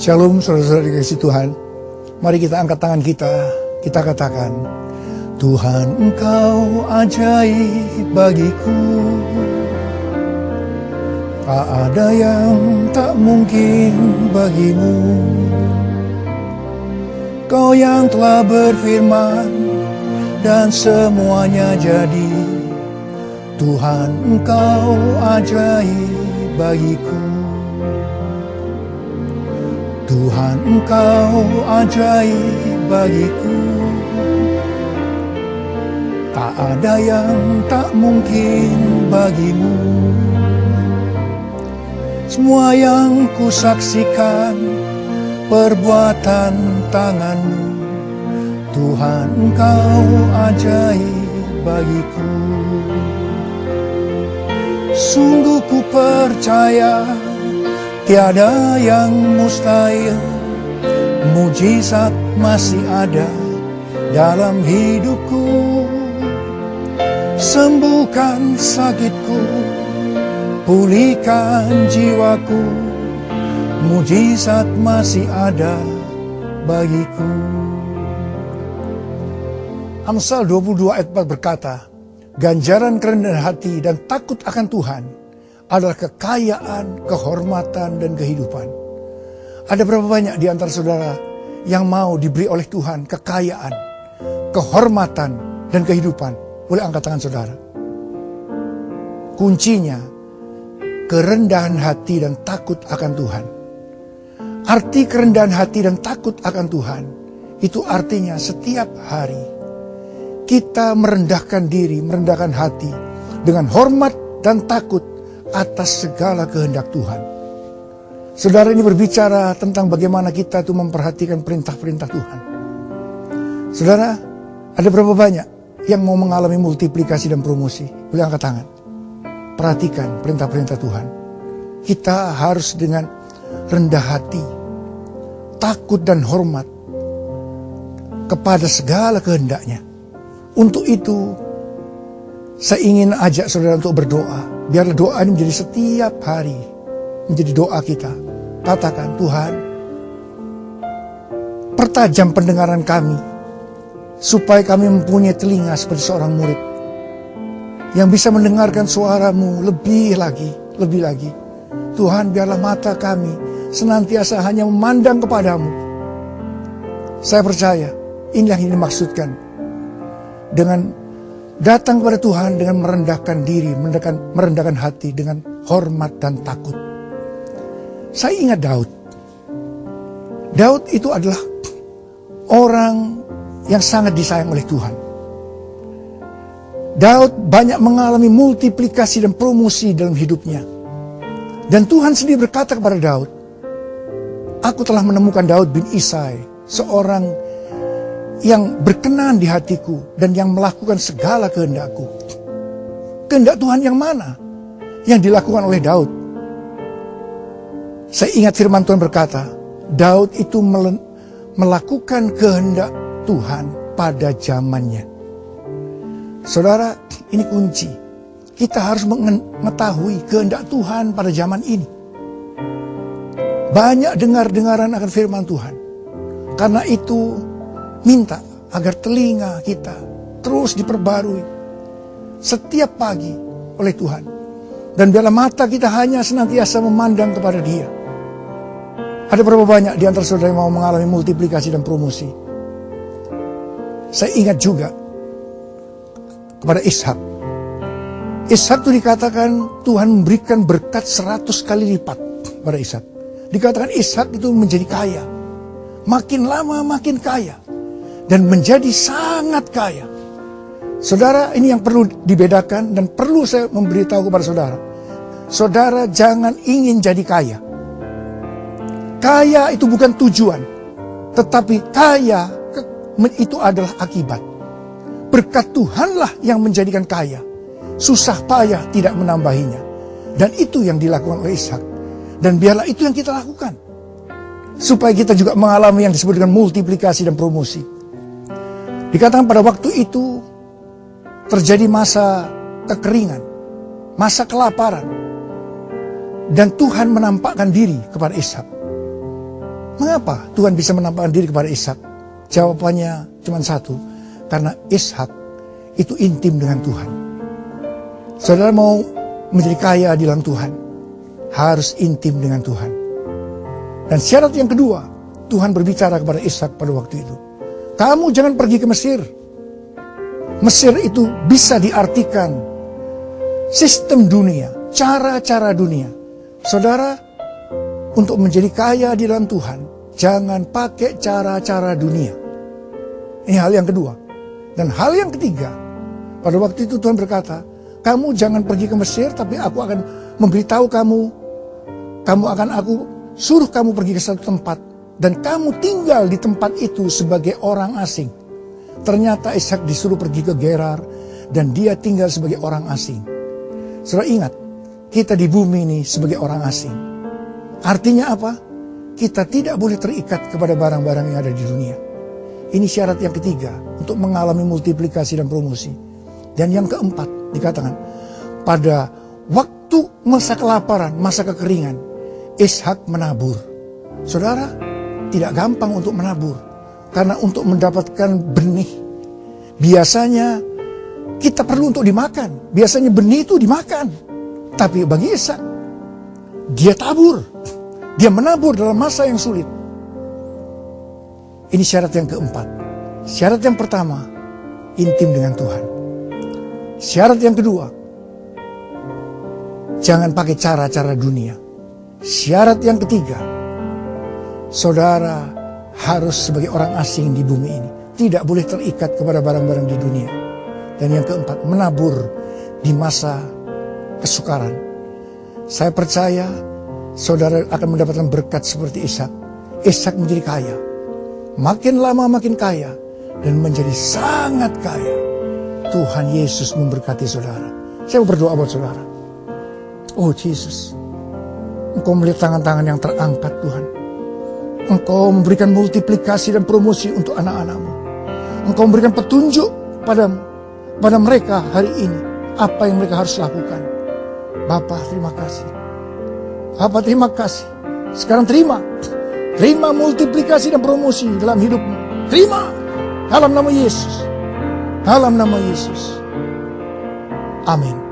Shalom saudara-saudara dikasihi Tuhan. Mari kita angkat tangan kita katakan, Tuhan Engkau ajaib bagiku. Tak ada yang tak mungkin bagimu. Kau yang telah berfirman dan semuanya jadi. Tuhan Engkau ajaib bagiku. Tuhan Engkau ajaib bagiku. Tak ada yang tak mungkin bagimu. Semua yang kusaksikan perbuatan tanganmu. Tuhan Engkau ajaib bagiku. Sungguh ku percaya tiada yang mustahil. Mujizat masih ada dalam hidupku. Sembuhkan sakitku, pulihkan jiwaku. Mujizat masih ada bagiku. Amsal 22 ayat 4 berkata, ganjaran kerendahan hati dan takut akan Tuhan adalah kekayaan, kehormatan, dan kehidupan. Ada berapa banyak di antara saudara yang mau diberi oleh Tuhan kekayaan, kehormatan, dan kehidupan? Boleh angkat tangan saudara. Kuncinya, kerendahan hati dan takut akan Tuhan. Arti kerendahan hati dan takut akan Tuhan, itu artinya setiap hari kita merendahkan diri, merendahkan hati dengan hormat dan takut atas segala kehendak Tuhan. Saudara, ini berbicara tentang bagaimana kita itu memperhatikan perintah-perintah Tuhan. Saudara, ada berapa banyak yang mau mengalami multiplikasi dan promosi? Boleh angkat tangan. Perhatikan perintah-perintah Tuhan. Kita harus dengan rendah hati, takut dan hormat kepada segala kehendaknya. Untuk itu, saya ingin ajak saudara untuk berdoa. Biarlah doa ini menjadi setiap hari, menjadi doa kita. Katakan, Tuhan, pertajam pendengaran kami, supaya kami mempunyai telinga seperti seorang murid, yang bisa mendengarkan suaramu lebih lagi. Tuhan, biarlah mata kami senantiasa hanya memandang kepadamu. Saya percaya, ini yang dimaksudkan dengan datang kepada Tuhan dengan merendahkan diri, merendahkan hati dengan hormat dan takut. Saya ingat Daud. Daud itu adalah orang yang sangat disayang oleh Tuhan. Daud banyak mengalami multiplikasi dan promosi dalam hidupnya. Dan Tuhan sendiri berkata kepada Daud, aku telah menemukan Daud bin Isai, seorang yang berkenan di hatiku dan yang melakukan segala kehendakku. Kehendak Tuhan yang mana yang dilakukan oleh Daud? Saya ingat firman Tuhan berkata, Daud itu melakukan kehendak Tuhan pada zamannya. Saudara, ini kunci. Kita harus mengetahui kehendak Tuhan pada zaman ini. Banyak dengar-dengaran akan firman Tuhan. Karena itu, minta agar telinga kita terus diperbarui setiap pagi oleh Tuhan. Dan biarlah mata kita hanya senantiasa memandang kepada Dia. Ada berapa banyak di antara saudara yang mau mengalami multiplikasi dan promosi? Saya ingat juga kepada Ishak. Ishak itu dikatakan Tuhan memberikan berkat 100 kali lipat pada Ishak. Dikatakan Ishak itu menjadi kaya. Makin lama makin kaya. Dan menjadi sangat kaya. Saudara, ini yang perlu dibedakan dan perlu saya memberitahu kepada saudara. Saudara jangan ingin jadi kaya. Kaya itu bukan tujuan. Tetapi kaya itu adalah akibat. Berkat Tuhanlah yang menjadikan kaya. Susah payah tidak menambahinya. Dan itu yang dilakukan oleh Ishak. Dan biarlah itu yang kita lakukan. Supaya kita juga mengalami yang disebut dengan multiplikasi dan promosi. Dikatakan pada waktu itu terjadi masa kekeringan, masa kelaparan. Dan Tuhan menampakkan diri kepada Ishak. Mengapa Tuhan bisa menampakkan diri kepada Ishak? Jawabannya cuma satu, karena Ishak itu intim dengan Tuhan. Saudara mau menjadi kaya di dalam Tuhan, harus intim dengan Tuhan. Dan syarat yang kedua, Tuhan berbicara kepada Ishak pada waktu itu. Kamu jangan pergi ke Mesir. Mesir itu bisa diartikan sistem dunia, cara-cara dunia. Saudara, untuk menjadi kaya di dalam Tuhan, jangan pakai cara-cara dunia. Ini hal yang kedua. Dan hal yang ketiga, pada waktu itu Tuhan berkata, kamu jangan pergi ke Mesir, tapi aku akan memberitahu kamu akan aku suruh kamu pergi ke satu tempat, dan kamu tinggal di tempat itu sebagai orang asing. Ternyata Ishak disuruh pergi ke Gerar, dan dia tinggal sebagai orang asing. Saudara ingat, kita di bumi ini sebagai orang asing. Artinya apa? Kita tidak boleh terikat kepada barang-barang yang ada di dunia. Ini syarat yang ketiga untuk mengalami multiplikasi dan promosi. Dan yang keempat dikatakan, pada waktu masa kelaparan, masa kekeringan, Ishak menabur. Saudara, tidak gampang untuk menabur. Karena untuk mendapatkan benih, biasanya kita perlu untuk dimakan. Biasanya benih itu dimakan. Tapi bagi Ishak, dia tabur. Dia menabur dalam masa yang sulit. Ini syarat yang keempat. Syarat yang pertama, intim dengan Tuhan. Syarat yang kedua, jangan pakai cara-cara dunia. Syarat yang ketiga, saudara harus sebagai orang asing di bumi ini. Tidak boleh terikat kepada barang-barang di dunia. Dan yang keempat, menabur di masa kesukaran. Saya percaya saudara akan mendapatkan berkat seperti Ishak. Ishak menjadi kaya. Makin lama makin kaya. Dan menjadi sangat kaya. Tuhan Yesus memberkati saudara. Saya berdoa buat saudara. Oh Yesus, Engkau melihat tangan-tangan yang terangkat Tuhan. Engkau memberikan multiplikasi dan promosi untuk anak-anak-Mu. Engkau memberikan petunjuk pada mereka hari ini. Apa yang mereka harus lakukan. Bapa, terima kasih. Bapa, terima kasih. Sekarang terima multiplikasi dan promosi dalam hidupmu. Terima dalam nama Yesus. Dalam nama Yesus. Amin.